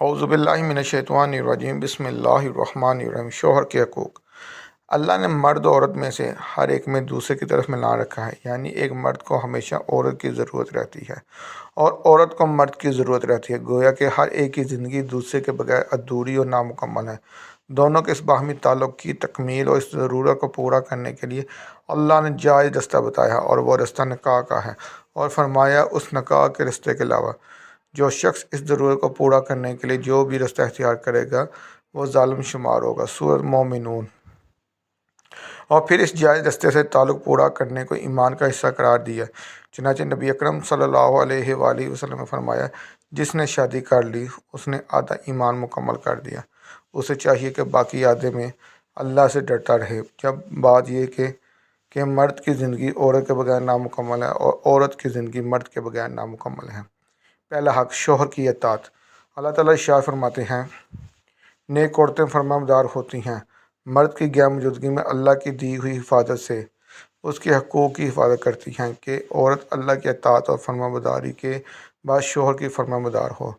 اعوذ باللہ من الشیطان الرجیم بسم اللہ الرحمن الرحیم۔ شوہر کے حقوق۔ اللہ نے مرد و عورت میں سے ہر ایک میں دوسرے کی طرف ملا رکھا ہے، یعنی ایک مرد کو ہمیشہ عورت کی ضرورت رہتی ہے اور عورت کو مرد کی ضرورت رہتی ہے، گویا کہ ہر ایک کی زندگی دوسرے کے بغیر ادھوری اور نامکمل ہے۔ دونوں کے اس باہمی تعلق کی تکمیل اور اس ضرورت کو پورا کرنے کے لیے اللہ نے جائز رستہ بتایا اور وہ رستہ نکاح کا ہے، اور فرمایا اس نکاح کے رستے کے علاوہ جو شخص اس ضرورت کو پورا کرنے کے لیے جو بھی رستہ اختیار کرے گا وہ ظالم شمار ہوگا۔ سورۃ مومنون۔ اور پھر اس جائز رستے سے تعلق پورا کرنے کو ایمان کا حصہ قرار دیا۔ چنانچہ نبی اکرم صلی اللہ علیہ وآلہ وسلم نے فرمایا، جس نے شادی کر لی اس نے آدھا ایمان مکمل کر دیا۔ اسے چاہیے کہ باقی آدھے میں اللہ سے ڈرتا رہے۔ جب بات یہ کہ مرد کی زندگی عورت کے بغیر نامکمل ہے اور عورت کی زندگی مرد کے بغیر نامکمل ہے۔ پہلا حق، شوہر کی اطاعت۔ اللہ تعالیٰ ارشاد فرماتے ہیں، نیک عورتیں فرمانبردار ہوتی ہیں، مرد کی غیر موجودگی میں اللہ کی دی ہوئی حفاظت سے اس کے حقوق کی حفاظت کرتی ہیں کہ عورت اللہ کی اطاعت اور فرمانبرداری کے بعد شوہر کی فرمانبردار ہو،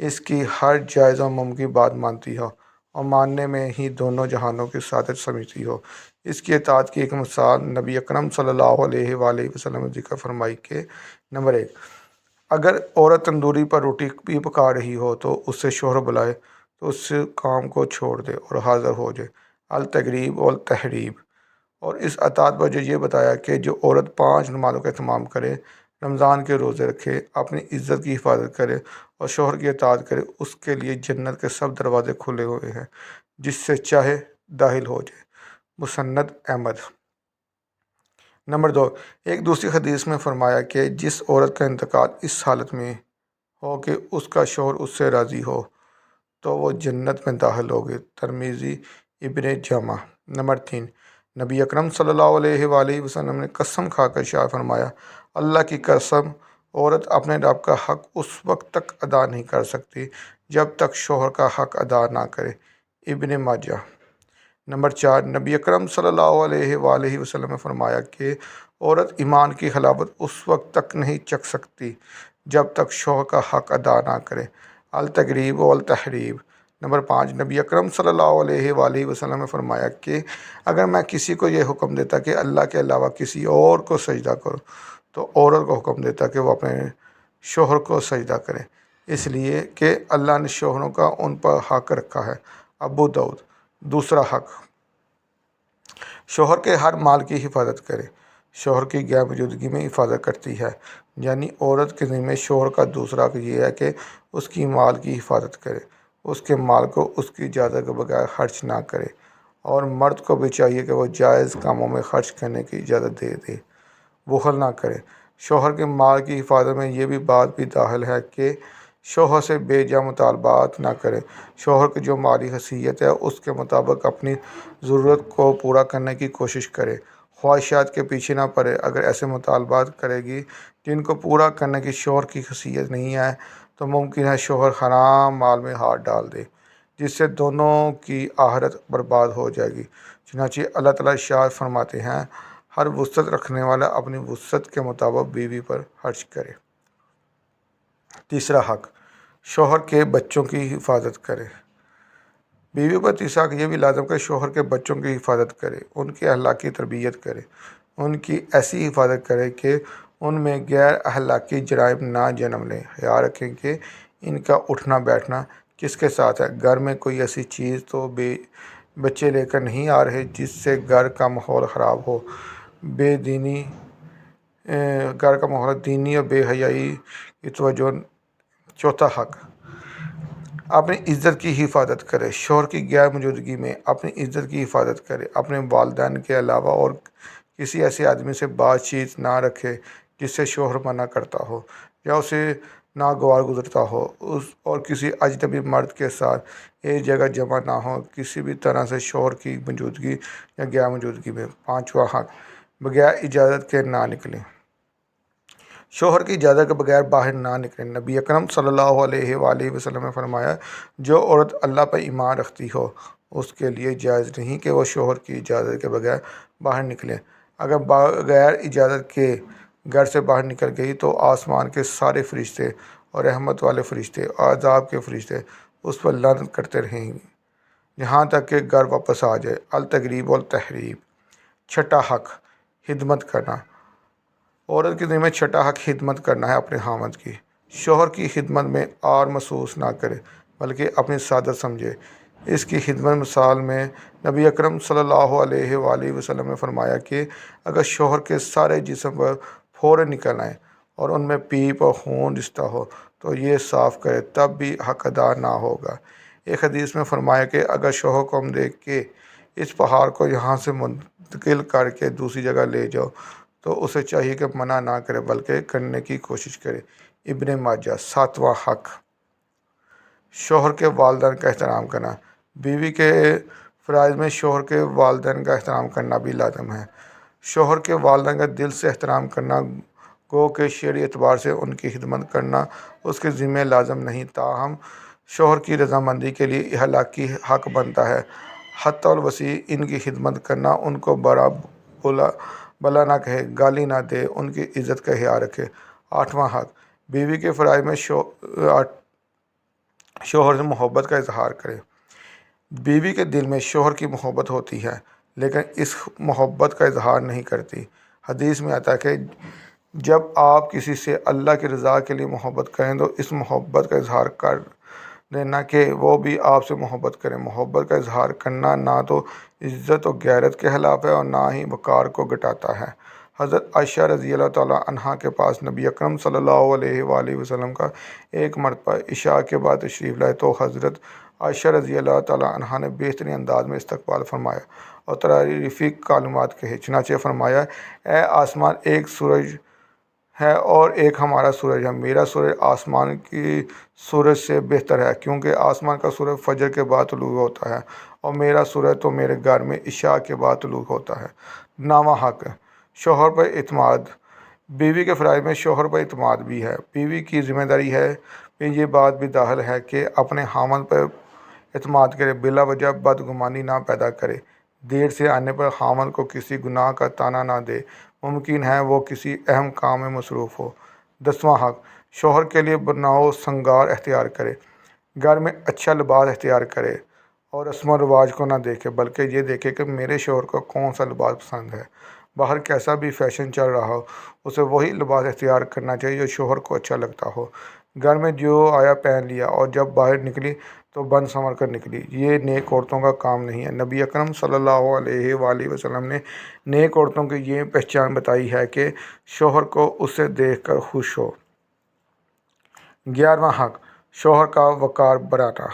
اس کی ہر جائز و ممکن بات مانتی ہو اور ماننے میں ہی دونوں جہانوں کی سعادت سمجھتی ہو۔ اس کی اطاعت کی ایک مثال نبی اکرم صلی اللہ علیہ وآلہ وسلم نے ذکر فرمائی کہ نمبر 1، اگر عورت تندوری پر روٹی بھی پکا رہی ہو تو اس سے شوہر بلائے تو اس کام کو چھوڑ دے اور حاضر ہو جائے۔ التقریب والتحریب۔ اور اس اطاعت پر یہ بتایا کہ جو عورت 5 نمازوں کا اہتمام کرے، رمضان کے روزے رکھے، اپنی عزت کی حفاظت کرے اور شوہر کی اطاعت کرے، اس کے لیے جنت کے سب دروازے کھلے ہوئے ہیں، جس سے چاہے داخل ہو جائے۔ مسند احمد۔ نمبر 2، ایک دوسری حدیث میں فرمایا کہ جس عورت کا انتقال اس حالت میں ہو کہ اس کا شوہر اس سے راضی ہو تو وہ جنت میں داخل ہوگی۔ ترمذی، ابن جامہ۔ نمبر 3، نبی اکرم صلی اللہ علیہ وآلہ وسلم نے قسم کھا کر ارشاد فرمایا، اللہ کی قسم، عورت اپنے رب کا حق اس وقت تک ادا نہیں کر سکتی جب تک شوہر کا حق ادا نہ کرے۔ ابن ماجہ۔ نمبر 4، نبی اکرم صلی اللہ علیہ وآلہ وسلم نے فرمایا کہ عورت ایمان کی حلاوت اس وقت تک نہیں چکھ سکتی جب تک شوہر کا حق ادا نہ کرے۔ التقریب والتحریب۔ نمبر 5، نبی اکرم صلی اللہ علیہ وآلہ وسلم نے فرمایا کہ اگر میں کسی کو یہ حکم دیتا کہ اللہ کے علاوہ کسی اور کو سجدہ کرو تو عورت کو حکم دیتا کہ وہ اپنے شوہر کو سجدہ کرے، اس لیے کہ اللہ نے شوہروں کا ان پر حق رکھا ہے۔ ابو داؤد۔ دوسرا حق، شوہر کے ہر مال کی حفاظت کرے۔ شوہر کی غیر موجودگی میں حفاظت کرتی ہے، یعنی عورت کے ذمہ شوہر کا دوسرا حق یہ ہے کہ اس کی مال کی حفاظت کرے، اس کے مال کو اس کی اجازت کے بغیر خرچ نہ کرے، اور مرد کو بھی چاہیے کہ وہ جائز کاموں میں خرچ کرنے کی اجازت دے، بخل نہ کرے۔ شوہر کے مال کی حفاظت میں یہ بھی بات بھی داخل ہے کہ شوہر سے بے جا مطالبات نہ کرے۔ شوہر کی جو مالی حیثیت ہے اس کے مطابق اپنی ضرورت کو پورا کرنے کی کوشش کرے، خواہشات کے پیچھے نہ پڑے۔ اگر ایسے مطالبات کرے گی جن کو پورا کرنے کی شوہر کی حیثیت نہیں ہے تو ممکن ہے شوہر حرام مال میں ہاتھ ڈال دے، جس سے دونوں کی آخرت برباد ہو جائے گی۔ چنانچہ اللہ تعالیٰ ارشاد فرماتے ہیں، ہر وسعت رکھنے والا اپنی وسعت کے مطابق بیوی پر خرچ کرے۔ تیسرا حق، شوہر کے بچوں کی حفاظت کرے۔ بیوی پر تیسرا حق یہ بھی لازم کہ شوہر کے بچوں کی حفاظت کرے، ان کی اخلاقی تربیت کرے، ان کی ایسی حفاظت کرے کہ ان میں غیر اخلاقی جرائم نہ جنم لیں۔ خیال رکھیں کہ ان کا اٹھنا بیٹھنا کس کے ساتھ ہے، گھر میں کوئی ایسی چیز تو بچے لے کر نہیں آ رہے جس سے گھر کا ماحول خراب ہو۔ گھر کا ماحول دینی اور بے حیائی کی توجہ۔ چوتھا حق، اپنی عزت کی حفاظت کرے۔ شوہر کی غیر موجودگی میں اپنی عزت کی حفاظت کرے، اپنے والدین کے علاوہ اور کسی ایسے آدمی سے بات چیت نہ رکھے جس سے شوہر منع کرتا ہو یا اسے ناگوار گزرتا ہو، اور کسی اجنبی مرد کے ساتھ ایک جگہ جمع نہ ہو کسی بھی طرح سے شوہر کی موجودگی یا غیر موجودگی میں۔ پانچواں حق، بغیر اجازت کے نہ نکلیں۔ شوہر کی اجازت کے بغیر باہر نہ نکلیں۔ نبی اکرم صلی اللہ علیہ وآلہ وسلم نے فرمایا، جو عورت اللہ پر ایمان رکھتی ہو اس کے لیے جائز نہیں کہ وہ شوہر کی اجازت کے بغیر باہر نکلے۔ اگر بغیر اجازت کے گھر سے باہر نکل گئی تو آسمان کے سارے فرشتے اور رحمت والے فرشتے اور عذاب کے فرشتے اس پر لعنت کرتے رہیں گے یہاں تک کہ گھر واپس آ جائے۔ التغریب والتحریب۔ چھٹا حق خدمت کرنا۔ عورت کے ذمہ چھٹا حق خدمت کرنا ہے اپنے خاوند کی۔ شوہر کی خدمت میں آر محسوس نہ کرے بلکہ اپنی سعادت سمجھے۔ اس کی خدمت مثال میں نبی اکرم صلی اللہ علیہ وآلہ وسلم نے فرمایا کہ اگر شوہر کے سارے جسم پر پھوڑے نکل آئیں اور ان میں پیپ اور خون رشتہ ہو تو یہ صاف کرے، تب بھی حق ادا نہ ہوگا۔ ایک حدیث میں فرمایا کہ اگر شوہر کو ہم دیکھ کے اس پہاڑ کو یہاں سے منتقل کر کے دوسری جگہ لے جاؤ تو اسے چاہیے کہ منع نہ کرے بلکہ کرنے کی کوشش کرے۔ ابن ماجہ۔ ساتواں حق شوہر کے والدین کا احترام کرنا۔ بیوی کے فرائض میں شوہر کے والدین کا احترام کرنا بھی لازم ہے۔ شوہر کے والدین کا دل سے احترام کرنا گو کہ شرعی اعتبار سے ان کی خدمت کرنا اس کے ذمہ لازم نہیں، تاہم شوہر کی رضامندی کے لیے اخلاقی حق بنتا ہے۔ حتی الوسیع ان کی خدمت کرنا، ان کو برا بلا نہ کہے، گالی نہ دے، ان کی عزت کا خیال رکھے۔ آٹھواں حق بیوی کے فرائض میں شوہر سے محبت کا اظہار کرے۔ بیوی کے دل میں شوہر کی محبت ہوتی ہے لیکن اس محبت کا اظہار نہیں کرتی۔ حدیث میں آتا ہے کہ جب آپ کسی سے اللہ کی رضا کے لیے محبت کریں تو اس محبت کا اظہار کر دینا کہ وہ بھی آپ سے محبت کرے۔ محبت کا اظہار کرنا نہ تو عزت و غیرت کے خلاف ہے اور نہ ہی وقار کو گھٹاتا ہے۔ حضرت عائشہ رضی اللہ تعالیٰ عنہا کے پاس نبی اکرم صلی اللہ علیہ وآلہ وسلم کا ایک مرتبہ عشاء کے بعد تشریف لائے تو حضرت عائشہ رضی اللہ تعالیٰ عنہا نے بہترین انداز میں استقبال فرمایا اور تعریفی کلمات کہے۔ چنانچہ فرمایا، اے آسمان، ایک سورج ہے اور ایک ہمارا سورج ہے۔ میرا سورج آسمان کی سورج سے بہتر ہے کیونکہ آسمان کا سورج فجر کے بعد طلوع ہوتا ہے اور میرا سورج تو میرے گھر میں عشاء کے بعد طلوع ہوتا ہے۔ نواں حق شوہر پر اعتماد۔ بیوی کے فرائض میں شوہر پر اعتماد بھی ہے۔ بیوی کی ذمہ داری ہے میں یہ بات بھی داخل ہے کہ اپنے خاوند پر اعتماد کرے، بلا وجہ بدگمانی نہ پیدا کرے، دیر سے آنے پر خاوند کو کسی گناہ کا طعنہ نہ دے، ممکن ہے وہ کسی اہم کام میں مصروف ہو۔ 10واں حق شوہر کے لیے بناؤ سنگار اختیار کرے۔ گھر میں اچھا لباس اختیار کرے اور رسم و رواج کو نہ دیکھے بلکہ یہ دیکھے کہ میرے شوہر کو کون سا لباس پسند ہے۔ باہر کیسا بھی فیشن چل رہا ہو اسے وہی لباس اختیار کرنا چاہیے جو شوہر کو اچھا لگتا ہو۔ گھر میں جو آیا پہن لیا اور جب باہر نکلی تو بن سنور کر نکلی، یہ نیک عورتوں کا کام نہیں ہے۔ نبی اکرم صلی اللہ علیہ وآلہ وسلم نے نیک عورتوں کی یہ پہچان بتائی ہے کہ شوہر کو اسے دیکھ کر خوش ہو۔ 11واں حق شوہر کا وقار بڑھانا۔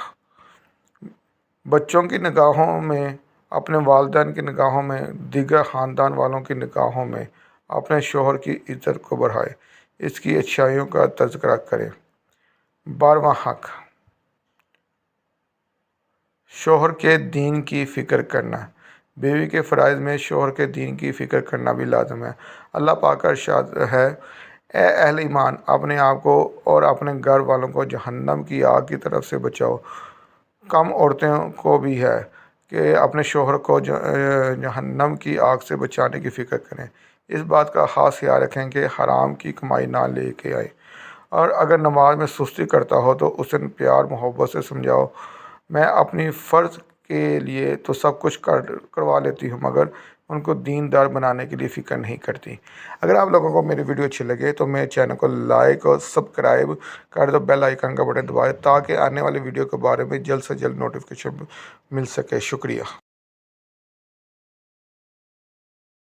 بچوں کی نگاہوں میں، اپنے والدین کی نگاہوں میں، دیگر خاندان والوں کی نگاہوں میں اپنے شوہر کی عزت کو بڑھائے، اس کی اچھائیوں کا تذکرہ کرے۔ 12واں حق شوہر کے دین کی فکر کرنا۔ بیوی کے فرائض میں شوہر کے دین کی فکر کرنا بھی لازم ہے۔ اللہ پاک کا ارشاد ہے، اے اہل ایمان، اپنے آپ کو اور اپنے گھر والوں کو جہنم کی آگ کی طرف سے بچاؤ۔ کم عورتوں کو بھی ہے کہ اپنے شوہر کو جہنم کی آگ سے بچانے کی فکر کریں۔ اس بات کا خاص خیال رکھیں کہ حرام کی کمائی نہ لے کے آئے، اور اگر نماز میں سستی کرتا ہو تو اسے پیار محبت سے سمجھاؤ، میں اپنی فرض کے لیے تو سب کچھ کروا لیتی ہوں مگر ان کو دیندار بنانے کے لیے فکر نہیں کرتی۔ اگر آپ لوگوں کو میری ویڈیو اچھی لگے تو میرے چینل کو لائک اور سبسکرائب کر دو، بیل آئیکن کا بٹن دبائیں تاکہ آنے والی ویڈیو کے بارے میں جلد سے جلد نوٹیفیکیشن مل سکے۔ شکریہ۔